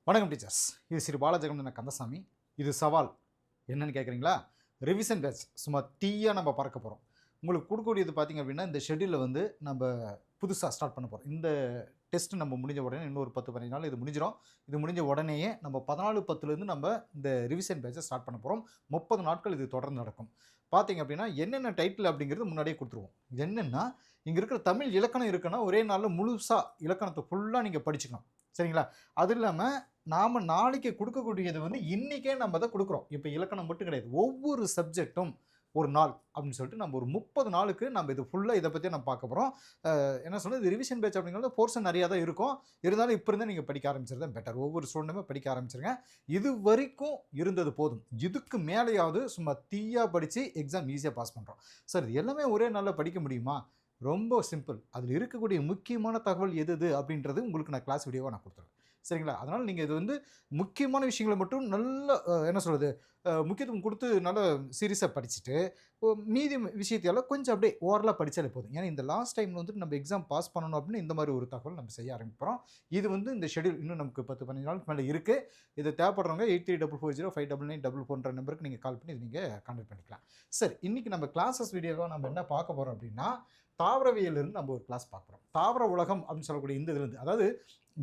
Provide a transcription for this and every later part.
வணக்கம் டீச்சர்ஸ். இது ஸ்ரீ பாலஜெகன் கந்தசாமி. இது சவால் என்னன்னு கேட்குறீங்களா? ரிவிஷன் பேட்ச் சும்மா தீயாக நம்ம பறக்க போகிறோம். உங்களுக்கு கொடுக்கக்கூடியது பார்த்திங்க அப்படின்னா, இந்த ஷெட்யூலில் வந்து நம்ம புதுசாக ஸ்டார்ட் பண்ண போகிறோம். இந்த டெஸ்ட் நம்ம முடிஞ்ச உடனே இன்னும் ஒரு 10-15 நாள் இது முடிஞ்சிடும். இது முடிஞ்ச உடனேயே நம்ம 14/10 நம்ம இந்த ரிவிஷன் பேட்சை ஸ்டார்ட் பண்ண போகிறோம். 30 நாட்கள் இது தொடர்ந்து நடக்கும். பார்த்திங்க அப்படின்னா என்னென்ன டைட்டில் அப்படிங்கிறது முன்னாடியே கொடுத்துருவோம். இது என்னென்னா, இங்கே இருக்கிற தமிழ் இலக்கணம் இருக்குன்னா ஒரே நாளில் முழுசாக இலக்கணத்தை ஃபுல்லாக நீங்கள் படிச்சுக்கணும். சரிங்களா? அது இல்லாமல் நாம் நாளைக்கு கொடுக்கக்கூடியது வந்து இன்றைக்கே நம்ம அதை கொடுக்குறோம். இப்போ இலக்கணம் மட்டும் கிடையாது, ஒவ்வொரு சப்ஜெக்டும் ஒரு நாள் அப்படின்னு சொல்லிட்டு நம்ம ஒரு 30 நாளுக்கு நம்ம இது ஃபுல்லாக இதை பற்றி நம்ம பார்க்க போகிறோம். என்ன சொல்கிறது, இது ரிவிஷன் பேட்ச் அப்படிங்கிறது போர்ஷன் நிறையா தான் இருக்கும். இருந்தாலும் இப்போ இருந்தால் நீங்கள் படிக்க ஆரம்பிச்சிருந்தா பெட்டர். ஒவ்வொரு ஸ்டூடெண்ட்டுமே படிக்க ஆரம்பிச்சிருங்க. இது வரைக்கும் இருந்தது போதும். இதுக்கு மேலேயாவது சும்மா தீயாக படித்து எக்ஸாம் ஈஸியாக பாஸ் பண்ணுறோம். சார் இது எல்லாமே ஒரே நாளில் படிக்க முடியுமா? ரொம்ப சிம்பிள். அதில் இருக்கக்கூடிய முக்கியமான தகவல் எது அப்படின்றது உங்களுக்கு நான் கிளாஸ் வீடியோவாக நான் கொடுத்துருவேன். சரிங்களா? அதனால் நீங்கள் இது வந்து முக்கியமான விஷயங்களை மட்டும் நல்ல என்ன சொல்கிறது, முக்கியத்துவம் கொடுத்து நல்ல சீரியஸாக படிச்சுட்டு மீதி விஷயத்தையெல்லாம் கொஞ்சம் அப்படியே ஓரலாக படித்தாலே போதும். ஏன்னா இந்த லாஸ்ட் டைமில் வந்துட்டு நம்ம எக்ஸாம் பாஸ் பண்ணணும் அப்படின்னு இந்த மாதிரி ஒரு தகவல் நம்ம செய்ய ஆரம்பிக்கிறோம். இது வந்து இந்த ஷெட்யூல் இன்னும் நமக்கு 10-15 நாளுக்கு மேலே இருக்குது. இது தேவைப்படுறவங்க 8344059944 நம்பருக்கு நீங்கள் கால் பண்ணி இது நீங்கள் கான்டாக்ட் பண்ணிக்கலாம். சரி, இன்றைக்கி நம்ம கிளாஸஸ் வீடியோவாக நம்ம என்ன பார்க்க போகிறோம் அப்படின்னா, தாவரவியலிருந்து நம்ம ஒரு கிளாஸ் பார்க்குறோம். தாவர உலகம் அப்படின்னு சொல்லக்கூடிய இந்த இதுலேருந்து, அதாவது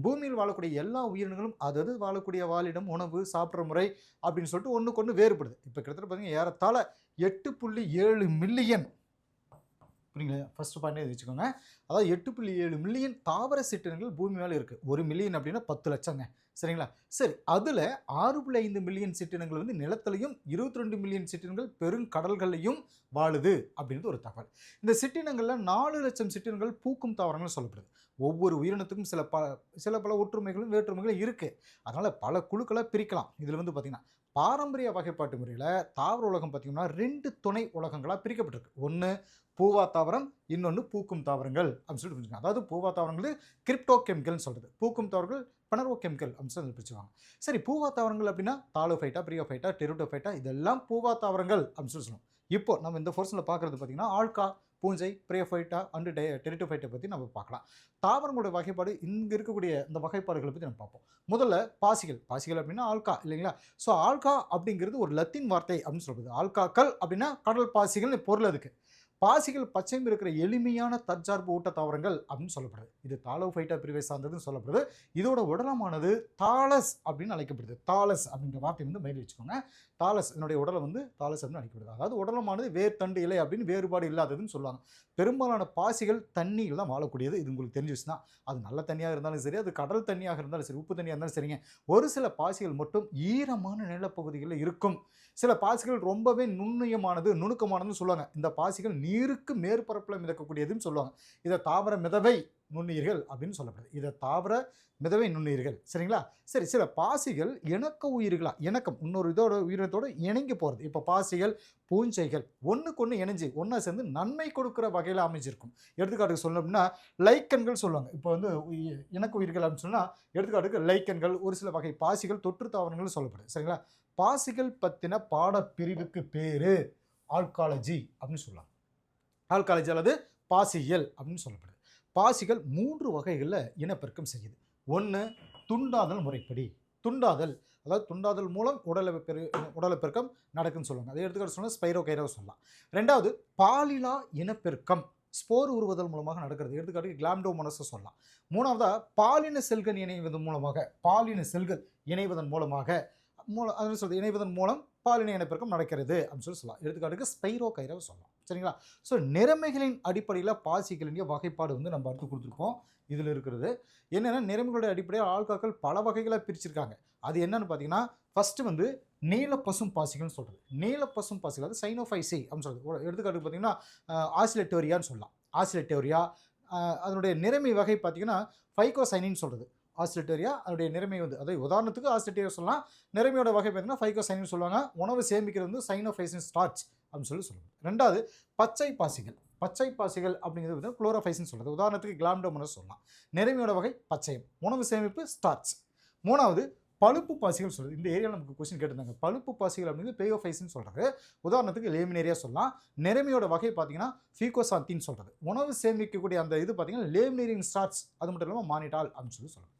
பூமியில் வாழக்கூடிய எல்லா உயிரினங்களும் அதாவது வாழக்கூடிய வாழிடம், உணவு, சாப்பிட்ற முறை அப்படின்னு சொல்லிட்டு ஒன்றுக்கு ஒன்று வேறுபடுது. இப்போ கிட்டத்தட்ட பார்த்தீங்கன்னா ஏறத்தாழ 8.7 மில்லியன், புரியுங்களா? ஃபர்ஸ்ட் பாயிண்ட் வச்சுக்கோங்க. அதாவது 8.7 மில்லியன் தாவர சிற்றினங்கள் பூமி மேலே இருக்குது. 1 மில்லியன் அப்படின்னா 10 லட்சங்க. சரிங்களா? சரி, அதில் 6.5 மில்லியன் சிற்றினங்கள் வந்து நிலத்திலையும், 22 மில்லியன் சிற்றினங்கள் பெருங்கடல்களையும் வாழுது அப்படின்றது ஒரு தகவல். இந்த சிற்றினங்களில் 4 லட்சம் சிற்றினங்கள் பூக்கும் தாவரங்கள் சொல்லப்படுது. ஒவ்வொரு உயிரினத்துக்கும் சில பல ஒற்றுமைகளும் வேற்றுமைகளும் இருக்குது. அதனால் பல குழுக்களை பிரிக்கலாம். இதில் வந்து பார்த்திங்கன்னா பாரம்பரிய வகைப்பாட்டு முறையில் தாவர உலகம் பார்த்திங்கன்னா 2 துணை உலகங்களாக பிரிக்கப்பட்டிருக்கு. ஒன்று பூவா தாவரம், இன்னொன்று பூக்கும் தாவரங்கள் அப்படின்னு சொல்லிட்டு பிரிச்சுக்காங்க. அதாவது பூவா தாவரங்கள் கிரிப்டோ கெமிக்கல்னு சொல்கிறது, பூக்கும் தாவரங்கள் பனர்வோ கெமிக்கல் அப்படின்னு சொல்லி பிரிச்சுவாங்க. சரி, பூவா தாவரங்கள் அப்படின்னா தாலோஃபைட்டா, பிரியோஃபைட்டா, டெரிட்டோஃபைட்டா, இதெல்லாம் பூவா தாவரங்கள் அப்படின்னு சொல்லி சொல்லுவோம். இப்போ நம்ம இந்த போர்ஷனில் பார்க்குறது பார்த்திங்கன்னா ஆல்கா, பூஞ்சை, பிரியோஃபைட்டா அண்டு டெரிட்டோஃபைட்டை பற்றி நம்ம பார்க்கலாம். தாவரங்களோட வகைப்பாடு, இங்கே இருக்கக்கூடிய இந்த வகைப்பாடுகளை பற்றி நம்ம பார்ப்போம். முதல்ல பாசிகள் அப்படின்னா ஆல்கா இல்லைங்களா? ஸோ ஆல்கா அப்படிங்கிறது ஒரு லத்தீன் வார்த்தை அப்படின்னு சொல்கிறது. ஆல்காக்கள் அப்படின்னா கடல் பாசிகள்னு பொருள். அதுக்கு பாசிகள் பச்சையும் இருக்கிற எளிமையான தற்சார்பு ஊட்ட தாவரங்கள் அப்படின்னு சொல்லப்படுது. இது தாலோஃபைட்டா பிரிவை சார்ந்ததுன்னு சொல்லப்படுது. இதோட உடலமானது தாலஸ் அப்படின்னு அழைக்கப்படுது. தாலஸ் அப்படின்ற வார்த்தை வந்து மைண்ட் வச்சுக்கோங்க. தாலஸ், என்னுடைய உடலை வந்து தாலஸ் அப்படின்னு அழைக்கப்படுது. அதாவது உடலமானது வேர், தண்டு, இலை அப்படின்னு வேறுபாடு இல்லாததுன்னு சொல்லுவாங்க. பெரும்பாலான பாசிகள் தண்ணியில் தான் வாழக்கூடியது. இது உங்களுக்கு தெரிஞ்சிச்சுன்னா, அது நல்ல தண்ணியாக இருந்தாலும் சரி, அது கடல் தண்ணியாக இருந்தாலும் சரி, உப்பு தண்ணியாக இருந்தாலும் சரிங்க. ஒரு சில பாசிகள் மட்டும் ஈரமான நிலப்பகுதிகளில் இருக்கும். சில பாசிகள் ரொம்பவே நுணுக்கமானதுன்னு சொல்லுவாங்க. இந்த பாசிகள் நீருக்கு மேற்பரப்பில் மிதக்கக்கூடியதுன்னு சொல்லுவாங்க. இதை தாவர மிதவை நுண்ணுயிர்கள் அப்படின்னு சொல்லப்படுது. இதை தாவர மிதவை நுண்ணுயிர்கள். சரிங்களா? சரி, சில பாசிகள் இணக்கம் இன்னொரு இதோட உயிரினத்தோடு இணங்கி போகிறது. இப்போ பாசிகள், பூஞ்சைகள் ஒன்றுக்கு ஒன்று இணைஞ்சு ஒன்றா சேர்ந்து நன்மை கொடுக்குற வகையில் அமைஞ்சிருக்கும். எடுத்துக்காட்டுக்கு சொல்லணும் அப்படின்னா லைக்கன்கள் சொல்லுவாங்க. இப்போ வந்து இணக்க உயிர்கள் அப்படின்னு சொன்னால் எடுத்துக்காட்டுக்கு லைக்கன்கள், ஒரு சில வகை பாசிகள், தொற்று தாவரங்கள் சொல்லப்படுது. சரிங்களா? பாசிகள் பற்றின பாடப்பிரிவுக்கு பேர் ஆல்காலஜி அப்படின்னு சொல்லலாம். ஆல்காலஜி அல்லது பாசியல் அப்படின்னு சொல்லப்படுது. பாசிகள் 3 வகைகளில் இனப்பெருக்கம் செய்யுது. ஒன்று துண்டாதல் முறைப்படி. அதாவது துண்டாதல் மூலம் உடலை பெருக்கம் நடக்குன்னு சொல்லுவாங்க. அதை எடுத்துக்கிட்டு சொன்னால் ஸ்பைரோகைரோ சொல்லலாம். ரெண்டாவது பாலிலா இனப்பெருக்கம், ஸ்போர் உருவதல் மூலமாக நடக்கிறது. எடுத்துக்காட்டுக்கு கிளாம்டோமோனஸை சொல்லலாம். மூணாவதாக பாலின செல்கள் இணைவதன் மூலமாக இணைவதன் மூலம் பாலின இனப்பெருக்கம் நடக்கிறது அப்படின்னு சொல்லலாம். எடுத்துக்காட்டுக்கு ஸ்பைரோகைரோ சொல்லலாம். சரிங்களா? ஸோ நிறமைகளின் அடிப்படையில் பாசிகளின் வகைப்பாடு வந்து நம்ம அடுத்து கொடுத்துருக்கோம். இதில் இருக்கிறது என்னென்னா, நிறமைகளுடைய அடிப்படையில் ஆல்காக்கள் பல வகைகளை பிரிச்சிருக்காங்க. அது என்னன்னு பார்த்தீங்கன்னா, ஃபஸ்ட்டு வந்து நீலப்பசும் பாசிகள்னு சொல்கிறது. நீலப்பசும் பாசிகள் அது சைனோஃபைசி அப்படின்னு சொல்கிறது. எடுத்துக்காட்டுக்கு பார்த்தீங்கன்னா ஆசிலெட்டோரியான்னு சொல்லலாம். ஆசிலெட்டோரியா அதனுடைய நிறமை வகை பார்த்தீங்கன்னா ஃபைகோசைனின்னு சொல்கிறது. ஆசிலெட்டோரியா அதனுடைய நிறமை வந்து, அதாவது உதாரணத்துக்கு ஆசிலெட்டோரியா சொல்லலாம். நிறமையோட வகை பார்த்தீங்கன்னா ஃபைகோசைனின்னு சொல்லுவாங்க. உணவு சேமிக்கிறது வந்து சைனோஃபைசின் ஸ்டார்ச் அப்படின்னு சொல்லுவாங்க. ரெண்டாவது பச்சை பாசிகள் அப்படிங்கிறது வந்து குளோரோஃபைசின்னு சொல்கிறது. உதாரணத்துக்கு கிளாம்டோமோனஸ் சொல்லலாம். நிறமையோட வகை பச்சையம், உணவு சேமிப்பு ஸ்டார்ச். மூணாவது பழுப்பு பாசிகள் சொல்கிறது. இந்த ஏரியாவில் நமக்கு கொஸ்டின் கேட்டிருந்தாங்க. பழுப்பு பாசிகள் அப்படிங்கிறது பேயோஃபைசின்னு சொல்கிறது. உதாரணத்துக்கு லேமினேரியா சொல்லலாம். நிறமையோட வகை பார்த்தீங்கன்னா ஃபீகோசாந்தின்னு சொல்கிறது. உணவு சேமிக்கக்கூடிய அந்த இது பார்த்தீங்கன்னா லேமினேரியன் ஸ்டார்ச். அது மட்டும் இல்லாமல் மானிட்டால் அப்படின்னு சொல்லலாம்.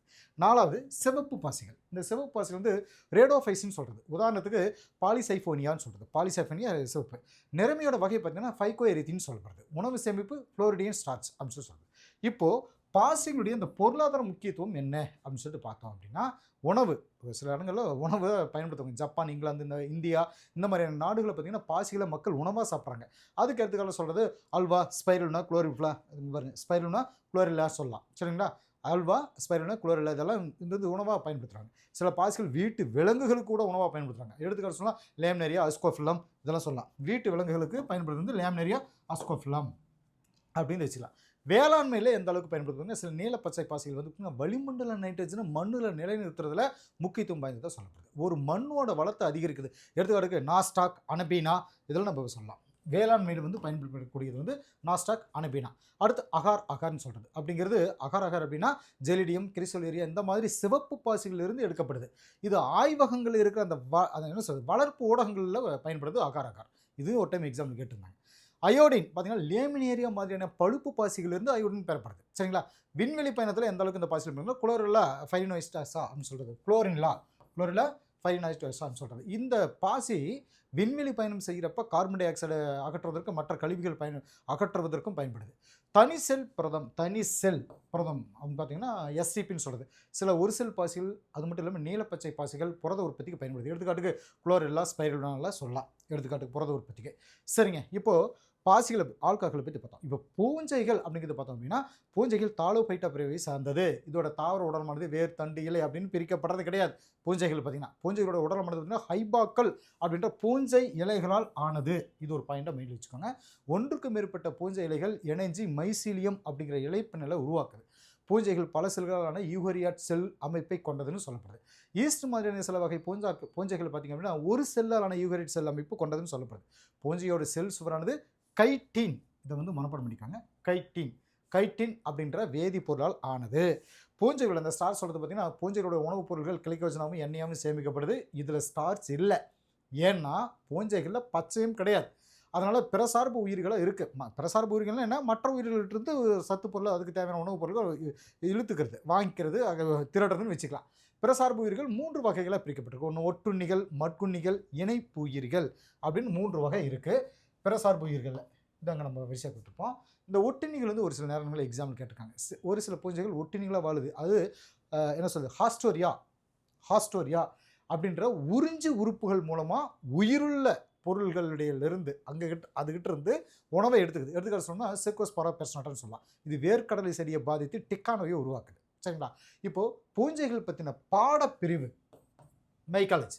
4வது சிவப்பு பாசிகள். இந்த சிவப்பு பாசிகள் வந்து ரேடோஃபைசின்னு சொல்கிறது. உதாரணத்துக்கு பாலிசைஃபோனியான்னு சொல்கிறது. பாலிசைஃபோனியா சிவப்பு. நிறமியோட வகை பார்த்தீங்கன்னா ஃபைகோஎரித்தின்னு சொல்லப்படுது. உணவு சேமிப்பு ஃப்ளோரிடியன் ஸ்டார்ச் அப்படின்னு சொல்லி சொல்கிறது. இப்போது பாசிகளுடைய இந்த பொருளாதார முக்கியத்துவம் என்ன அப்படின்னு சொல்லிட்டு பார்த்தோம் அப்படின்னா, உணவு சில இடங்களில் உணவை பயன்படுத்துவாங்க. ஜப்பான், இங்கிலாந்து, இந்த இந்தியா இந்த மாதிரியான நாடுகளில் பார்த்தீங்கன்னா பாசிகளை மக்கள் உணவாக சாப்பிட்றாங்க. அதுக்கு எடுத்துக்கால சொல்கிறது அல்வா, ஸ்பைருல்னா, குளோரிஃப்ளா, பாருங்க ஸ்பைருல்னா குளோரில்லா சொல்லலாம். சரிங்களா? அல்வா, ஸ்பைருல்னா, குளோரில்லா இதெல்லாம் இந்த உணவாக பயன்படுத்துகிறாங்க. சில பாசிகள் வீட்டு விலங்குகளுக்கு கூட உணவாக பயன்படுத்துகிறாங்க. எடுத்துக்காட்டு சொல்லலாம் லேம்னேரியா, அஸ்கோஃபிலம் இதெல்லாம் சொல்லலாம். வீட்டு விலங்குகளுக்கு பயன்படுத்துறது லேம்னேரியா, அஸ்கோஃபிலம் அப்படின்னு வச்சுக்கலாம். வேளாண்மையில் எந்த அளவுக்கு பயன்படுத்துவாங்க, சில நீல பச்சை பாசிகள் வந்து வளிமண்டல நைட்ரஜனை மண்ணில் நிலைநிறுத்துறதுல முக்கியத்துவம் வாய்ந்ததாக சொல்லப்படுது. ஒரு மண்ணோட வளத்தை அதிகரிக்குது. எடுத்துக்காட்டுக்கு நாஸ்டாக், அனபீனா இதெல்லாம் நம்ம சொல்லலாம். வேளாண்மையில் வந்து பயன்படுத்தக்கூடியது வந்து நாஸ்டாக், அனபீனா. அடுத்து அகார்னு சொல்கிறது. அப்படிங்கிறது அகார் அப்படின்னா ஜெலிடியம், கிரிசோலேரியா இந்த மாதிரி சிவப்பு பாசிகளிலிருந்து எடுக்கப்படுது. இது ஆய்வகங்கள் இருக்கிற அந்த என்ன சொல்கிறது வளர்ப்பு ஊடகங்களில் பயன்படுது அகார். இதுவும் ஒரு டைம் எக்ஸாம்பிள் கேட்டிருந்தாங்க. அயோடின் பார்த்தீங்கன்னா லேமினேரியா மாதிரியான பழுப்பு பாசிகளிலிருந்து அயோடின் பெறப்படுது. சரிங்களா? விண்வெளி பயணத்தில் எந்த அளவுக்கு இந்த பாசிகள் பண்ணுறோம், குளோரில்லா ஃபைரினோஸ்டாஸா அப்படின்னு சொல்கிறது. குளோரில்லா ஃபைரினோஸ்டாஸான்னு சொல்கிறது. இந்த பாசி விண்வெளி பயணம் செய்கிறப்ப கார்பன் டை ஆக்சைடை அகற்றுவதற்கு மற்ற கழிவுகள் அகற்றுவதற்கும் பயன்படுது. தனி செல் புரதம் அப்படின்னு பார்த்தீங்கன்னா எஸ்சிபின்னு சொல்கிறது. ஒரு செல் பாசிகள் அது மட்டும் இல்லாமல் நீலப்பச்சை பாசிகள் புரத உற்பத்திக்கு பயன்படுது. எடுத்துக்காட்டுக்கு குளோரில்லா, ஸ்பைருலான்லாம் சொல்லலாம். எடுத்துக்காட்டுக்கு புரத உற்பத்திக்கு. சரிங்க, இப்போது பாசிகளை ஆல்காக்களை பற்றி பார்த்தோம். இப்போ பூஞ்சைகள் அப்படிங்கிறது பார்த்தோம் அப்படின்னா, பூஞ்சைகள் தாலோபைட்டா பிரிவை சார்ந்தது. இதோட தாவர உடலமானது வேர், தண்டு, இலை அப்படின்னு பிரிக்கப்படுறது கிடையாது. பூஞ்சைகள் பார்த்தீங்கன்னா பூஞ்சைகளோட உடலமானது பார்த்தீங்கன்னா ஹைபாக்கள் அப்படின்ற பூஞ்சை இலைகளால் ஆனது. இது ஒரு பாயிண்டாக மெயில் வச்சுக்கோங்க. ஒன்றுக்கு மேற்பட்ட பூஞ்சை இலைகள் இணைஞ்சி மைசீலியம் அப்படிங்கிற இலைப்பின்னலை உருவாக்குது. பூஞ்சைகள் பல செல்களான யூகரியாட் செல் அமைப்பை கொண்டதுன்னு சொல்லப்படுது. ஈஸ்ட் மாதிரியான சில வகை பூஞ்சைகள் பார்த்திங்க அப்படின்னா ஒரு செல்லாலான யூகரியாட் செல் அமைப்பு கொண்டதுன்னு சொல்லப்படுது. பூஞ்சையோட செல் சுவரானது கைட்டின், இதை வந்து மனப்பாடம் பண்ணிக்காங்க. கைட்டின் அப்படின்ற வேதிப்பொருளால் ஆனது. பூஞ்சைகள் அந்த ஸ்டார்ச் சொல்கிறது பார்த்தீங்கன்னா பூஞ்சைகளோட உணவுப் பொருட்கள் கிளைக்கோஜனாகவும் எண்ணெயாகவும் சேமிக்கப்படுது. இதில் ஸ்டார்ச் இல்லை. ஏன்னா பூஞ்சைகளில் பச்சையும் கிடையாது. அதனால் பிறசார்பு உயிர்களாக இருக்குது. பிறசார்பு உயிர்கள்னால் என்ன, மற்ற உயிர்கள்ட்டிருந்து சத்து பொருள் அதுக்கு தேவையான உணவுப் பொருட்கள் இழுத்துக்கிறது, வாங்கிக்கிறது, திரட்டுறதுன்னு வச்சுக்கலாம். பிறசார்பு உயிர்கள் 3 வகைகளாக பிரிக்கப்பட்டிருக்கு. ஒன்று ஒட்டுண்ணிகள், மட்குண்ணிகள், இணைப்பு உயிர்கள் அப்படின்னு 3 வகை இருக்குது பிறசார்பு உயிர்களில். இதாங்க நம்ம வரிசையாக கொடுத்துருப்போம். இந்த ஒட்டுண்ணிகள் வந்து ஒரு சில நேரங்களில் எக்ஸாம்பிள் கேட்டிருக்காங்க. ஒரு சில பூஞ்சைகள் ஒட்டுண்ணிகளாக வாழுது. அது என்ன சொல்லுது, ஹாஸ்டோரியா அப்படின்ற உறிஞ்சி உறுப்புகள் மூலமாக உயிருள்ள பொருள்களுடையிலிருந்து அதுகிட்ட இருந்து உணவை எடுத்துக்குது. எடுத்துக்கிட்டு சொன்னால் செக்கோஸ்பாரா பெர்சனாட்டான்னு சொல்லலாம். இது வேர்க்கடலை செடியை பாதித்து டிக்கானோவை உருவாக்குது. சரிங்களா? இப்போது பூஞ்சைகள் பற்றின பாடப்பிரிவு மைக்காலஜி.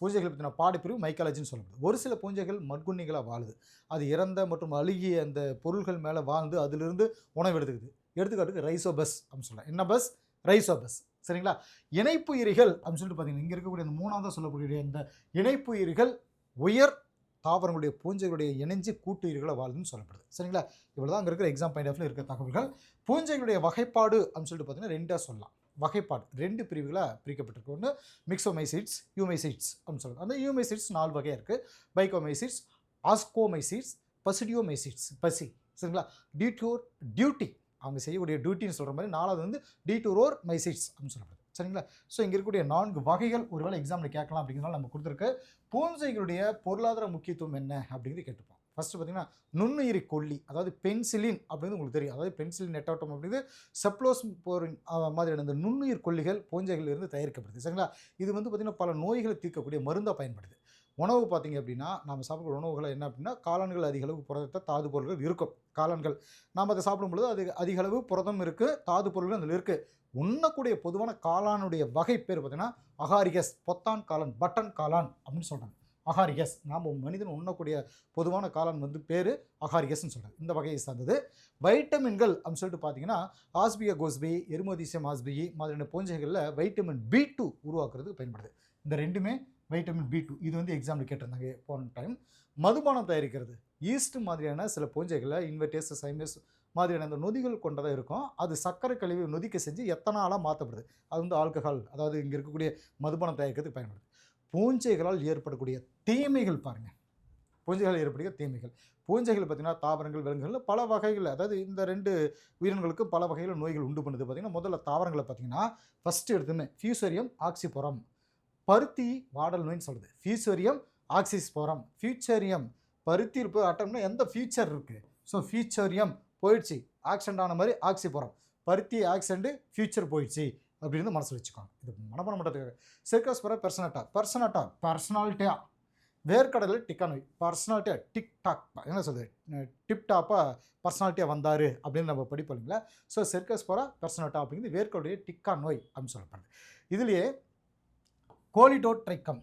பூஞ்சைகள் பற்றின பாடப்பிரிவு மைக்காலஜின்னு சொல்லப்படுது. ஒரு சில பூஞ்சைகள் மட்குண்ணிகளாக வாழுது. அது இறந்த மற்றும் அழுகிய அந்த பொருள்கள் மேலே வாழ்ந்து அதிலிருந்து உணவு எடுத்துக்குது. எடுத்துக்காட்டுக்கு ரைசோபஸ் அப்படின்னு சொல்லலாம். என்ன பஸ்? ரைசோபஸ். சரிங்களா? இணைப்புயிரிகள் அப்படின்னு சொல்லிட்டு பார்த்தீங்கன்னா இங்கே இருக்கக்கூடிய அந்த 3ஆவதாக சொல்லக்கூடிய இந்த இணைப்புயிரிகள் உயர் தாவரங்களுடைய பூஞ்சைகளுடைய இணைஞ்சு கூட்டுயிர்களை வாழுதுன்னு சொல்லப்படுது. சரிங்களா? இவ்வளோ தான் அங்கே இருக்கிற எக்ஸாம் பாயிண்ட் ஆஃப்ல இருக்கிற தகவல்கள். பூஞ்சைகளுடைய வகைப்பாடு அப்படின்னு சொல்லிட்டு பார்த்தீங்கன்னா 2ஆக சொல்லலாம். வகைப்பாடு 2 பிரிவுகளாக பிரிக்கப்பட்டிருக்கு. ஒன்று மிக்சோமைசிட்ஸ், யூமைசிட்ஸ் அப்படின்னு சொல்லுறது. அந்த யூமைசிட்ஸ் 4 வகையாக இருக்குது. பைகோமைசிட்ஸ், ஆஸ்கோமைசிட்ஸ், பசிடியோமைசிட்ஸ், பசி. சரிங்களா? டியூட்டி அவங்க செய்யக்கூடிய டியூட்டின்னு சொல்கிற மாதிரி 4வது வந்து டீட்டூரோர் மைசிட்ஸ் அப்படின்னு சொல்லப்படுது. சரிங்களா? ஸோ இங்கே இருக்கக்கூடிய 4 வகைகள் ஒருவேளை எக்ஸாமில் கேட்கலாம் அப்படிங்கிறனால நம்ம கொடுத்துருக்க பூஞ்சைகளுடைய பொருளாதார முக்கியத்துவம் என்ன அப்படிங்கிறது கேட்டுப்போம். ஃபஸ்ட்டு பார்த்தீங்கன்னா நுண்ணுயிரி கொல்லி, அதாவது பென்சிலின் அப்படின்னு உங்களுக்கு தெரியும். அதாவது பென்சிலின் நெட்டாட்டம் அப்படிங்கிறது செப்ளோஸ்போரின் மாதிரியான இந்த நுண்ணுயிர் கொல்லிகள் பூஞ்சைகளிலிருந்து தயாரிக்கப்படுது. சரிங்களா? இது வந்து பார்த்திங்கன்னா பல நோய்களை தீர்க்கக்கூடிய மருந்தாக பயன்படுது. உணவு பார்த்திங்க அப்படின்னா நம்ம சாப்பிட்ற உணவுகளை என்ன அப்படின்னா காளான்கள் அதிக அளவு புரதத்தை தாது பொருட்கள் இருக்கும். காளான்கள் நாம் அதை சாப்பிடும் பொழுது அது அதிக அளவு புரதம் இருக்குது, தாது பொருட்கள் அதில் இருக்குது. உண்ணக்கூடிய பொதுவான காளானுடைய வகை பேர் பார்த்திங்கன்னா அகாரிகஸ், பொத்தான் காளான், பட்டன் காளான் அப்படின்னு சொல்கிறாங்க. அகாரிகஸ் நாம் மனிதன் உண்ணக்கூடிய பொதுவான காளான் வந்து பேர் அகாரிகஸ்ன்னு சொல்கிறாங்க. இந்த வகையை சார்ந்தது. வைட்டமின்கள் அப்படின்னு சொல்லிட்டு பார்த்தீங்கன்னா ஆஸ்பியா கோஸ்பி, எருமோதீசியம் ஆஸ்பியி மாதிரியான பூஞ்சைகளில் வைட்டமின் B2 உருவாக்குறதுக்கு பயன்படுது. இந்த 2மே வைட்டமின் B2. இது வந்து எக்ஸாம்பிள் கேட்டிருந்தாங்க போன டைம். மதுபானம் தயாரிக்கிறது ஈஸ்ட் மாதிரியான சில பூஞ்சைகளில் இன்வெர்டேஸ், சைமஸ் மாதிரியான அந்த நொதிகள் கொண்டதாக இருக்கும். அது சர்க்கரை கழிவு நொதிக்க செஞ்சு எத்தனாலாக மாற்றப்படுது. அது வந்து ஆல்கஹால், அதாவது இங்கே இருக்கக்கூடிய மதுபானம் தயாரிக்கிறதுக்கு பயன்படுது. பூஞ்சைகளால் ஏற்படக்கூடிய தீமைகள் பாருங்கள். பூஞ்சைகள் ஏற்படுகிற தீமைகள். பூஞ்சைகள் பார்த்தீங்கன்னா தாவரங்கள், விலங்குகள் பல வகைகள், அதாவது இந்த 2 உயிரினங்களுக்கும் பல வகையில் நோய்கள் உண்டு பண்ணுது. பார்த்தீங்கன்னா முதல்ல தாவரங்களை பார்த்தீங்கன்னா ஃபஸ்ட்டு எடுத்துமே ஃபியூசேரியம் ஆக்சிபோரம், பருத்தி வாடல் நோய்ன்னு சொல்லுது. ஃபியூசேரியம் ஆக்சிஸ்போரம், ஃபியூச்சேரியம் பருத்தியில் போய் அட்டம்னா எந்த ஃபியூச்சர் இருக்குது, ஸோ ஃபியூச்சேரியம் போயிடுச்சு, ஆக்சிடென்ட் ஆன மாதிரி ஆக்சிபோரம், பருத்தி ஆக்சிடென்ட் ஃபியூச்சர் போயிடுச்சு அப்படின்னு மனசில் வச்சுக்கோங்க. இது மனப்பாடம் பண்ணுறதுக்காக. செர்கோஸ்போரா பெர்சனட்டா, பெர்சனட்டா பர்சனாலிட்டியா, வேர்க்கடலில் டிக்கா நோய், பர்சனாலிட்டியா டிக்டாக் என்ன சொல்லுது டிப்டாப்பாக பர்சனாலிட்டியாக வந்தார் அப்படின்னு நம்ம படிப்போம் இல்லைங்களா. ஸோ செர்கோஸ்போரா பெர்சனட்டா அப்படிங்கிறது வேர்க்கடலுடைய டிக்கா நோய் அப்படின்னு சொல்லப்படுது. இதுலேயே கோலிடோட்ரைக்கம்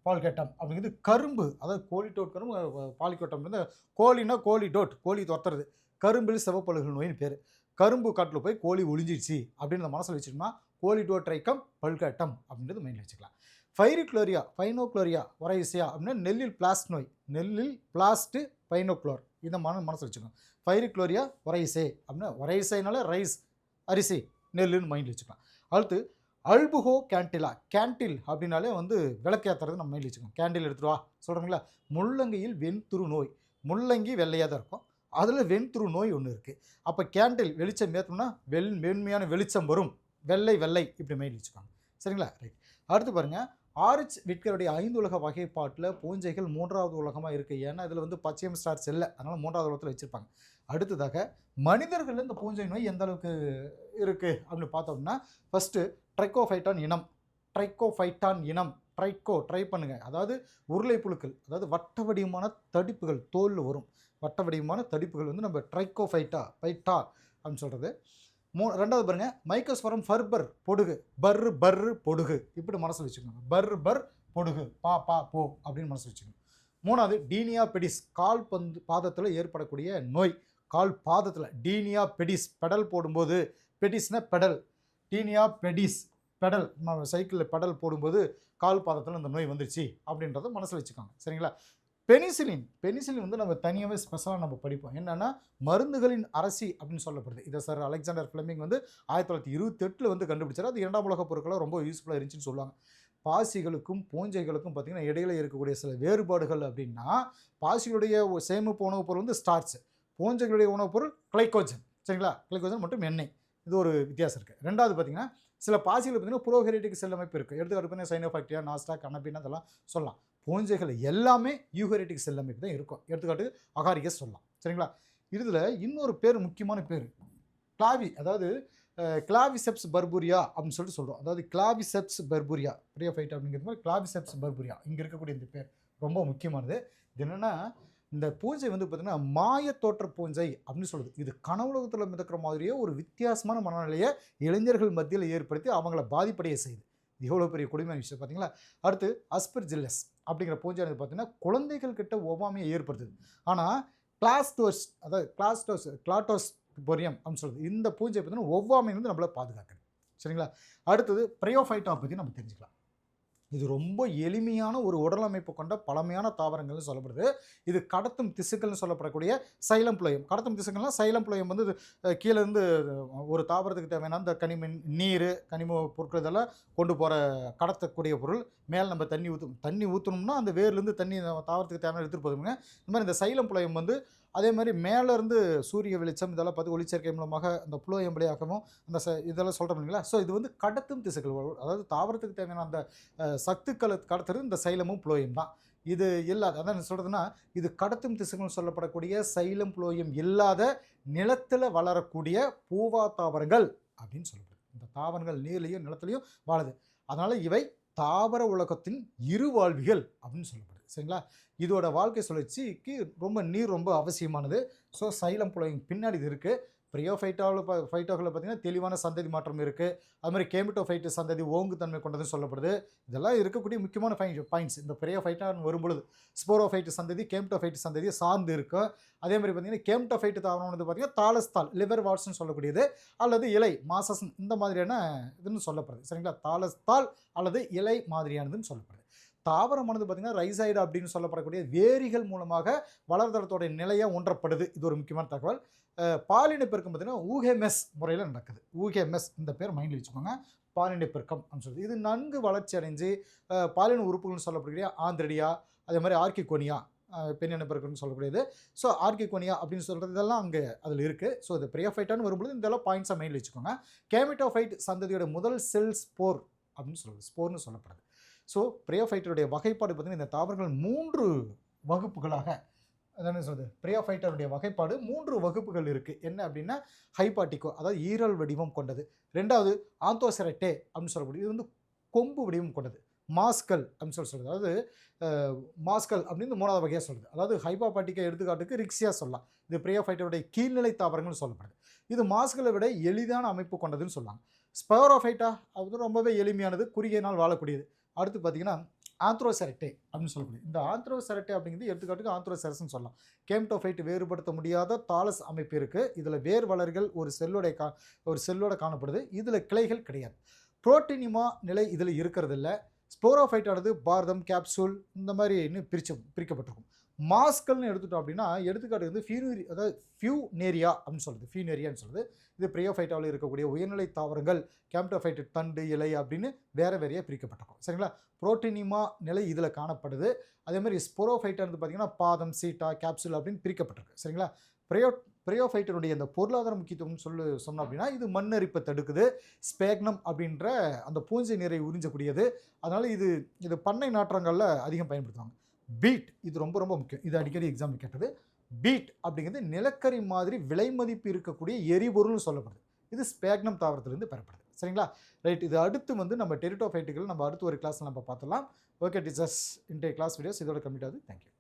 பால்கேட்டம் அப்படிங்கிறது கரும்பு, அதாவது கோலிடோட் கரும்பு, பாலிகோட்டம் வந்து கோழினா கோலிடோட் கோழி துரத்துறது, கரும்பில் சிவப்பழுகள் நோயின்னு பேர். கரும்பு காட்டில் போய் கோழி ஒளிஞ்சிடுச்சு அப்படின்னு மனசில் வச்சுட்டோம்னா கோலிடோட்ரைக்கம் பல்கேட்டம் அப்படின்றது மைண்டில் வச்சுக்கலாம். ஃபைரிக்ளோரியா பைனோக்ளோரியா ஒரைசியா அப்படின்னா நெல்லில் பிளாஸ்ட் நோய், நெல்லில் பிளாஸ்ட்டு பைனோக்ளோர், இந்த மனசில் வச்சுக்கோங்க. ஃபைரிக்ளோரியா ஒரைசே அப்படின்னா ஒரைசைனால ரைஸ் அரிசி நெல்லுன்னு மைண்டில் வச்சுக்கலாம். அடுத்து அல்புகோ கேண்டிலா, கேண்டில் அப்படின்னாலே வந்து விளக்கேற்றுறது நம்ம மைண்டில் வச்சுக்கோங்க. கேண்டில் எடுத்துகிட்டு வா சொல்கிறோங்களா. முள்ளங்கியில் வெண்துரு நோய், முள்ளங்கி வெள்ளையாக தான் இருக்கும், அதில் வெண்துரு நோய் ஒன்று இருக்குது. அப்போ கேண்டில் வெளிச்சம் ஏற்றோம்னா வெண்மையான வெளிச்சம் வரும், வெள்ளை வெள்ளை இப்படி மைண்டில் வச்சுக்கோங்க. சரிங்களா, ரைட். அடுத்து பாருங்கள், ஆரிச் விட்கருடைய 5 உலக வகைப்பாட்டில் பூஞ்சைகள் 3வது உலகமாக இருக்குது. ஏன்னா இதில் வந்து பச்சையம் ஸ்டார்ஸ் இல்லை, அதனால் 3வது உலகத்தில் வச்சுருப்பாங்க. அடுத்ததாக மனிதர்கள் இந்த பூஞ்சை நோய் எந்த அளவுக்கு இருக்குது அப்படின்னு பார்த்தோம்னா ஃபஸ்ட்டு ட்ரைக்கோஃபைட்டான் இனம், ட்ரைக்கோஃபைட்டான் இனம், ட்ரை பண்ணுங்கள், அதாவது உருளை புழுக்கள், அதாவது வட்ட வடிவமான தடிப்புகள் தோலில் வரும், வட்ட வடிவமான தடிப்புகள் வந்து நம்ம ட்ரைக்கோஃபைட்டா அப்படின்னு சொல்கிறது. ரெண்டாவது பாருங்கள், மைக்கோஸ்போரம் ஃபர்பர் பொடுகு, பர்ரு பொடுகு இப்படி மனசில் வச்சுக்கோங்க. பர் பொடுகு பா போ அப்படின்னு மனசில் வச்சுக்கோங்க. 3வது டீனியா பெடிஸ், கால் பாதத்தில் ஏற்படக்கூடிய நோய், கால் பாதத்தில் டீனியா பெடிஸ், பெடல் போடும்போது, பெடிஸ்னா பெடல், டீனியா பெடிஸ் பெடல், சைக்கிளில் பெடல் போடும்போது கால் பாதத்தில் இந்த நோய் வந்துருச்சு அப்படின்றத மனசில் வச்சுக்கோங்க. சரிங்களா. பெனிசிலின் வந்து நம்ம தனியாகவே ஸ்பெஷலாக நம்ம படிப்போம். என்னென்னா மருந்துகளின் அரசி அப்படின்னு சொல்லப்படுது. இதை சார் அலெக்சாண்டர் ஃப்ளெமிங் வந்து 1928 வந்து கண்டுபிடிச்சார். அது 2ஆம் உலகப் பொருட்களாக ரொம்ப யூஸ்ஃபுல்லாக இருந்துச்சுன்னு சொல்லுவாங்க. பாசிகளுக்கும் பூஞ்சைகளுக்கும் பார்த்திங்கன்னா இடையில இருக்கக்கூடிய சில வேறுபாடுகள் அப்படின்னா, பாசிகளுடைய சேமிப்பு உணவுப் பொருள் வந்து ஸ்டார்ச், பூஞ்சைகளுடைய உணவுப் பொருள் கிளைக்கோஜன். சரிங்களா, கிளைக்கோஜன் மற்றும் எண்ணெய், இது ஒரு வித்தியாசம் இருக்குது. ரெண்டாவது பார்த்திங்கன்னா சில பாசிகள் பார்த்திங்கன்னா ப்ரோகேரியோட்டிக் செல் அமைப்பு இருக்குது. எடுத்துக்காட்டு பார்த்தீங்கன்னா சைனோபாக்டீரியா, நாஸ்டாக், அனபினா இதெல்லாம் சொல்லலாம். பூஞ்சைகள் எல்லாமே யூகேரியோட்டிக் செல் அமைப்பு தான் இருக்கும். எடுத்துக்காட்டு அகாரிகஸ் சொல்லலாம். சரிங்களா. இதில் இன்னொரு பேர், முக்கியமான பேர் கிளாவி, அதாவது கிளாவிசெப்ஸ் பர்பூரியா அப்படின்னு சொல்லிட்டு சொல்கிறோம். அதாவது கிளாவிசெப்ஸ் பர்பூரியா பிரியோஃபைட் அப்படிங்கிறது மாதிரி கிளாவிசெப்ஸ் பர்பூரியா இங்கே இருக்கக்கூடிய இந்த பேர் ரொம்ப முக்கியமானது. இது என்னென்னா இந்த பூஞ்சை வந்து பார்த்திங்கன்னா மாயத்தோற்ற பூஞ்சை அப்படின்னு சொல்லுது. இது கனவுலகத்தில் மிதக்கிற மாதிரியே ஒரு வித்தியாசமான மனநிலையை இளைஞர்கள் மத்தியில் ஏற்படுத்தி அவங்கள பாதிப்படைய செய்யுது. எவ்வளோ பெரிய கொடுமையான விஷயம் பார்த்தீங்களா. அடுத்து அஸ்பெர்ஜில்லஸ் அப்படிங்கிற பூஞ்சை பார்த்தீங்கன்னா குழந்தைகள் கிட்ட ஒவ்வாமையை ஏற்படுத்துது. ஆனால் கிளாட்டோஸ் பொரியம் அப்படின்னு சொல்லுது. இந்த பூஞ்சை பார்த்தீங்கன்னா ஒவ்வாமை வந்து நம்மளை பாதுகாக்குது. சரிங்களா. அடுத்தது பிரையோஃபைட்டா பற்றி நம்ம தெரிஞ்சுக்கலாம். இது ரொம்ப எளிமையான ஒரு உடலமைப்பு கொண்ட பழமையான தாவரங்கள்னு சொல்லப்படுது. இது கடத்தும் திசுக்கள்னு சொல்லப்படக்கூடிய சைலம் புளோயம். கடத்தும் திசுக்கள்னால் சைலம் புளோயம் வந்து கீழே இருந்து ஒரு தாவரத்துக்கு தேவையான அந்த நீர், கனிம பொருட்கள் இதெல்லாம் கொண்டு போகிற கடத்தக்கூடிய பொருள். மேலே நம்ம தண்ணி ஊற்றணும்னா அந்த வேர்லேருந்து தண்ணி தாவரத்துக்கு தேவையான எடுத்துகிட்டு போதுங்க. இந்த மாதிரி இந்த சைலம் புளோயம் வந்து அதே மாதிரி மேலேருந்து சூரிய வெளிச்சம் இதெல்லாம் பார்த்து ஒளிச்சேர்க்கை மூலமாக அந்த புளோயம் வழியாகவும் அந்த இதெல்லாம் சொல்கிறோம் இல்லைங்களா. ஸோ இது வந்து கடத்தும் திசுக்கள், அதாவது தாவரத்துக்கு தேவையான அந்த சத்துக்களை கடத்துறது இந்த சைலமும் புளோயம் தான். இது இல்லாத, அதான் சொல்கிறதுனா இது கடத்தும் திசுக்கள் சொல்லப்படக்கூடிய சைலம் புளோயம் இல்லாத நிலத்தில் வளரக்கூடிய பூவா தாவரங்கள் அப்படின்னு சொல்லப்படுது. இந்த தாவரங்கள் நீர்லையும் நிலத்துலையும் வாழுது. அதனால் இவை தாவர உலகத்தின் இருவாழ்விகள் அப்படின்னு சொல்லப்படுது. சரிங்களா. இதோட வாழ்க்கை சுழற்சிக்கு நீர் ரொம்ப அவசியமானது. ஸோ சைலம் புளோயம் பின்னாடி இது இருக்குது. ஃபைட்டோகளில் பார்த்திங்கன்னா தெளிவான சந்ததி மாற்றம் இருக்குது. அது மாதிரி கேமிட்டோஃபைட்டு சந்ததி ஓங்கு தன்மை கொண்டதுன்னு சொல்லப்படுது. இதெல்லாம் இருக்கக்கூடிய முக்கியமான பாயிண்ட்ஸ். இந்த பிரையோஃபைட்டான் வரும்பொழுது ஸ்போரோஃபைட்டு சந்ததி கேமிட்டோஃபைட்டு சந்ததியை சார்ந்து இருக்கும். அதே மாதிரி பார்த்திங்கன்னா கேமிட்டோஃபைட்டு தாவரம் வந்து பார்த்திங்கன்னா தாலஸ்தால் லிவர் வாட்ஸ்ன்னு சொல்லக்கூடியது, அல்லது இலை மாசஸ் இந்த மாதிரியான இதுன்னு சொல்லப்படுது. சரிங்களா. தாலஸ்தால் அல்லது இலை மாதிரியானதுன்னு சொல்லப்படுது. தாவரமானது பார்த்திங்கன்னா ரைசைடு அப்படின்னு சொல்லப்படக்கூடிய வேரிகள் மூலமாக வளர்தளத்தோடைய நிலையாக ஒன்றப்படுது. இது ஒரு முக்கியமான தகவல். பாலின பெருக்கம் பார்த்திங்கன்னா ஊகேமெஸ் முறையில் நடக்குது. ஊகேமெஸ் இந்த பேர் மைண்டில் வச்சுக்கோங்க. பாலின பெருக்கம் அப்படின்னு சொல்லுது. இது நன்கு வளர்ச்சி அடைஞ்சு பாலின உறுப்புகள்னு சொல்லப்படக்கூடிய ஆந்திரடியா, அதே மாதிரி ஆர்கிகோனியா பெண் இனப்பெருக்கம்னு சொல்லக்கூடியது. ஸோ ஆர்கிகோனியா அப்படின்னு சொல்கிறது இதெல்லாம் அங்கே அதில் இருக்குது. ஸோ இது பிரியோஃபைட்டான்னு வரும்பொழுது இதெல்லாம் பாயிண்ட்ஸாக மைண்டில் வச்சுக்கோங்க. கேமிட்டோஃபைட் சந்ததியோட முதல் செல் ஸ்போர் அப்படின்னு சொல்லுது, ஸ்போர்னு சொல்லப்படுது. ஸோ பிரியோஃபைட்டருடைய வகைப்பாடு பார்த்தீங்கன்னா இந்த தாவரங்கள் 3 வகுப்புகளாக அதான சொல்லுது. பிரியோஃபைட்டருடைய வகைப்பாடு 3 வகுப்புகள் இருக்குது. என்ன அப்படின்னா ஹைபாட்டிகோ, அதாவது ஈரல் வடிவம் கொண்டது. 2வது ஆந்தோசெரட்டே அப்படின்னு சொல்லக்கூடிய இது வந்து கொம்பு வடிவம் கொண்டது. மாஸ்கல் அப்படின்னு சொல்லுது. அதாவது மாஸ்கல் அப்படின்னு 3வது வகையாக சொல்லுது. அதாவது ஹைபாபாட்டிக்கா எடுத்துக்காட்டுக்கு ரிக்ஸியா சொல்லலாம். இது பிரியோஃபைட்டருடைய கீழ்நிலை தாவரங்கள்னு சொல்லப்படுது. இது மாஸ்களை விட எளிதான அமைப்பு கொண்டதுன்னு சொல்லுவாங்க. ஸ்பைரோஃபைட்டா அது ரொம்பவே எளிமையானது, குறுகிய நாள் வாழக்கூடியது. அடுத்து பார்த்தீங்கன்னா ஆந்த்ரோசெரட்டே அப்படின்னு சொல்லக்கூடியது. இந்த ஆந்த்ரோசெரட்டே அப்படிங்கிறது எடுத்துக்காட்டுக்கு ஆந்த்ரோசெரஸ்ன்னு சொல்லலாம். கேம்டோஃபைட் வேறுபடுத்த முடியாத தாலஸ் அமைப்பு இருக்குது. இதில் வேர் வளர்கள் ஒரு செல்லோட காணப்படுது. இதில் கிளைகள் கிடையாது. புரோட்டினிமா நிலை இதில் இருக்கிறது இல்லை. ஸ்போரோஃபைட் ஆனது பாரதம், கேப்சூல் இந்த மாதிரி இன்னும் பிரிக்கப்பட்டிருக்கும். மாஸ்கல்னு எடுத்துட்டோம் அப்படின்னா எடுத்துக்காட்டு வந்து ஃபியூனேரியா அப்படின்னு சொல்லுது. ஃபியூனேரியான்னு சொல்லுது. இது பிரியோஃபைட்டாவில் இருக்கக்கூடிய உயர்நிலை தாவரங்கள் கேம்டோஃபைட் தண்டு, இலை அப்படின்னு வேறையாக பிரிக்கப்பட்டிருக்கும். சரிங்களா? புரோட்டினிமா நிலை இதில் காணப்படுது. அதே மாதிரி ஸ்போரோஃபைட் வந்து பார்த்தீங்கன்னா பாதம், சீட்டா, கேப்சூல் அப்படின்னு பிரிக்கப்பட்டிருக்கு. சரிங்களா? பிரியோஃபைட்டனுடைய இந்த பொருளாதார முக்கியத்துவம்னு சொன்னோம் அப்படின்னா இது மண்ணரிப்பை தடுக்குது. ஸ்பேக்னம் அப்படின்ற அந்த பூஞ்சை நீரை உறிஞ்சக்கூடியது. அதனால் இது பண்ணை நாற்றங்களில் அதிகம் பயன்படுத்துவாங்க. பீட் இது ரொம்ப ரொம்ப முக்கியம். இது அடிக்கடி எக்ஸாம்பிள் கேட்டது. பீட் அப்படிங்கிறது நிலக்கரி மாதிரி விலை மதிப்பு இருக்கக்கூடிய எரிபொருள்னு சொல்லப்படுது. இது ஸ்பேக்னம் தாவரத்திலிருந்து பெறப்படுது. சரிங்களா? ரைட். இது அடுத்து வந்து நம்ம டெரிட்டோஃபைட்டுகள் நம்ம அடுத்து ஒரு கிளாஸில் நம்ம பார்த்துலாம். ஓகே டீச்சர்ஸ், இன்றைய கிளாஸ் வீடியோஸ் இதோட கம்ப்ளீட் ஆகுது. தேங்க்யூ.